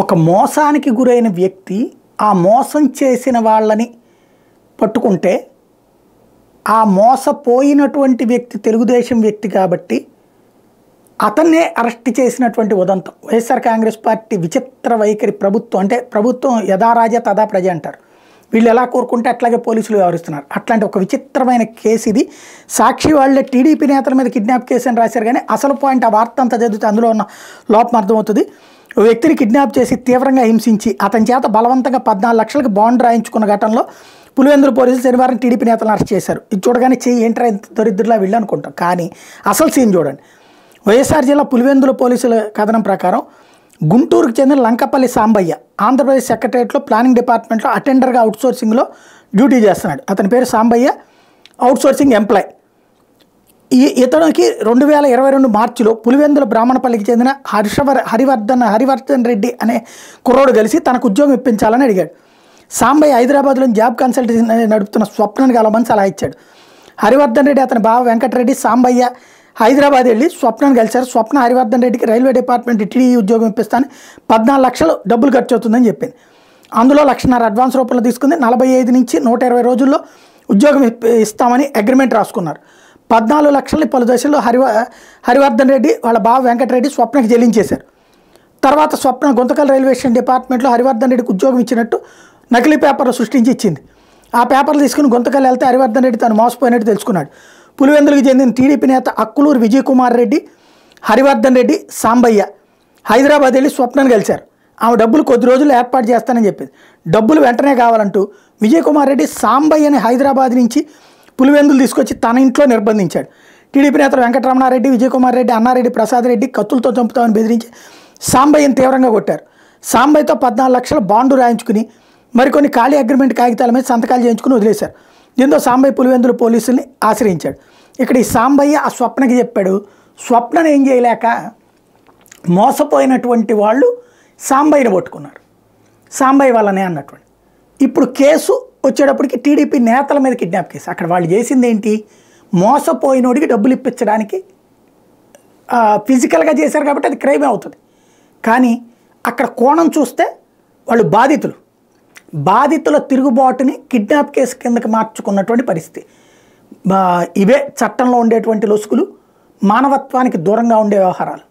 ఒక మోసానికి గురైన వ్యక్తి ఆ మోసం చేసిన వాళ్ళని పట్టుకుంటే ఆ మోసపోయినటువంటి వ్యక్తి తెలుగుదేశం వ్యక్తి కాబట్టి అతన్నే అరెస్ట్ చేసినటువంటి ఉదంతం. వైఎస్ఆర్ కాంగ్రెస్ పార్టీ విచిత్ర వైఖరి ప్రభుత్వం అంటే ప్రభుత్వం యథా రాజా తదా ప్రజ అంటారు. వీళ్ళు ఎలా కోరుకుంటే అట్లాగే పోలీసులు వ్యవహరిస్తున్నారు. అట్లాంటి ఒక విచిత్రమైన కేసు ఇది. సాక్షి వాళ్ళే టీడీపీ నేతల మీద కిడ్నాప్ కేసు అని రాశారు, కానీ అసలు పాయింట్ ఆ వార్త అంతా చదివితే అందులో ఉన్న లోపం అర్థమవుతుంది. ఓ వ్యక్తిని కిడ్నాప్ చేసి తీవ్రంగా హింసించి అతని చేత బలవంతంగా 14 లక్షలకు బాండ్ రాయించుకున్న ఘటనలో పులివెందుల పోలీసులు శనివారం టీడీపీ నేతలను అరెస్ట్ చేశారు. ఇది చూడగానే చెయ్యి ఏంట్రా దరిద్రులా వీళ్ళు అనుకుంటాం, కానీ అసలు సీన్ చూడండి. వైఎస్ఆర్ జిల్లా పులివెందుల పోలీసుల కథనం ప్రకారం గుంటూరుకు చెందిన లంకపల్లి సాంబయ్య ఆంధ్రప్రదేశ్ సెక్రటరియట్లో ప్లానింగ్ డిపార్ట్మెంట్లో అటెండర్గా అవుట్సోర్సింగ్లో డ్యూటీ చేస్తున్నాడు. అతని పేరు సాంబయ్య, అవుట్సోర్సింగ్ ఎంప్లాయ్. ఇతనికి 2022 మార్చిలో పులివెందుల బ్రాహ్మణపల్లికి చెందిన హరివర్ధన్ రెడ్డి అనే కుర్రోడు కలిసి తనకు ఉద్యోగం ఇప్పించాలని అడిగాడు. సాంబయ్య హైదరాబాద్లో జాబ్ కన్సల్టెన్సీ నడుపుతున్న స్వప్నని కలవమని సలహా ఇచ్చాడు. హరివర్ధన్ రెడ్డి అతని బావ వెంకటరెడ్డి సాంబయ్య హైదరాబాద్ వెళ్ళి స్వప్నను కలిశారు. స్వప్న హరివర్ధన్ రెడ్డికి రైల్వే డిపార్ట్మెంట్ టీడీ ఉద్యోగం ఇప్పిస్తాను, 14 లక్షలు డబ్బులు ఖర్చు అవుతుందని చెప్పింది. అందులో 1.5 లక్ష అడ్వాన్స్ రూపంలో తీసుకుంది. 45 నుంచి 120 రోజుల్లో ఉద్యోగం ఇస్తామని అగ్రిమెంట్ రాసుకున్నారు. 14 లక్షలని పలు దశల్లో హరివర్ధన్ రెడ్డి వాళ్ళ బావ వెంకటరెడ్డి స్వప్నకి చెల్లించేశారు. తర్వాత స్వప్న గుంతకల్ రైల్వే స్టేషన్ డిపార్ట్మెంట్లో హరివర్ధన్ రెడ్డికి ఉద్యోగం ఇచ్చినట్టు నకిలీ పేపర్లు సృష్టించి ఇచ్చింది. ఆ పేపర్లు తీసుకుని గుంతకల్ వెళ్తే హరివర్ధన్ రెడ్డి తను మోసపోయినట్టు తెలుసుకున్నాడు. పులివెందులకు చెందిన టీడీపీ నేత అక్కులూరు విజయకుమార్ రెడ్డి, హరివర్ధన్ రెడ్డి, సాంబయ్య హైదరాబాద్ వెళ్ళి స్వప్నను కలిశారు. ఆమె డబ్బులు కొద్ది రోజులు ఏర్పాటు చేస్తానని చెప్పింది. డబ్బులు వెంటనే కావాలంటూ విజయకుమార్ రెడ్డి సాంబయ్యని హైదరాబాద్ నుంచి పులివెందులు తీసుకొచ్చి తన ఇంట్లో నిర్బంధించాడు. టీడీపీ నేతలు వెంకటరమణారెడ్డి, విజయకుమార్ రెడ్డి, అన్నారెడ్డి, ప్రసాద్ రెడ్డి కత్తులతో చంపుతామని బెదిరించి సాంబయ్యని తీవ్రంగా కొట్టారు. సాంబయ్యతో 14 లక్షల బాండు రాయించుకుని మరికొన్ని ఖాళీ అగ్రిమెంట్ కాగితాల మీద సంతకాలు చేయించుకుని వదిలేశారు. దీంతో సాంబయ్య పులివెందుల పోలీసుల్ని ఆశ్రయించాడు. ఇక్కడ ఈ సాంబయ్య ఆ స్వప్నకి చెప్పాడు. స్వప్నను ఏం చేయలేక మోసపోయినటువంటి వాళ్ళు సాంబయ్యని పట్టుకున్నారు. సాంబయ్య వాళ్ళనే అన్నటువంటి. ఇప్పుడు కేసు వచ్చేటప్పటికి టీడీపీ నేతల మీద కిడ్నాప్ కేసు. అక్కడ వాళ్ళు చేసింది ఏంటి? మోసపోయినోడికి డబ్బులు ఇప్పించడానికి ఫిజికల్గా చేశారు కాబట్టి అది క్రైమే అవుతుంది. కానీ అక్కడ కోణం చూస్తే వాళ్ళు బాధితుల తిరుగుబాటుని కిడ్నాప్ కేసు కిందకి మార్చుకున్నటువంటి పరిస్థితి. ఇవే చట్టంలో ఉండేటువంటి లొసుగులు, మానవత్వానికి దూరంగా ఉండే వ్యవహారాలు.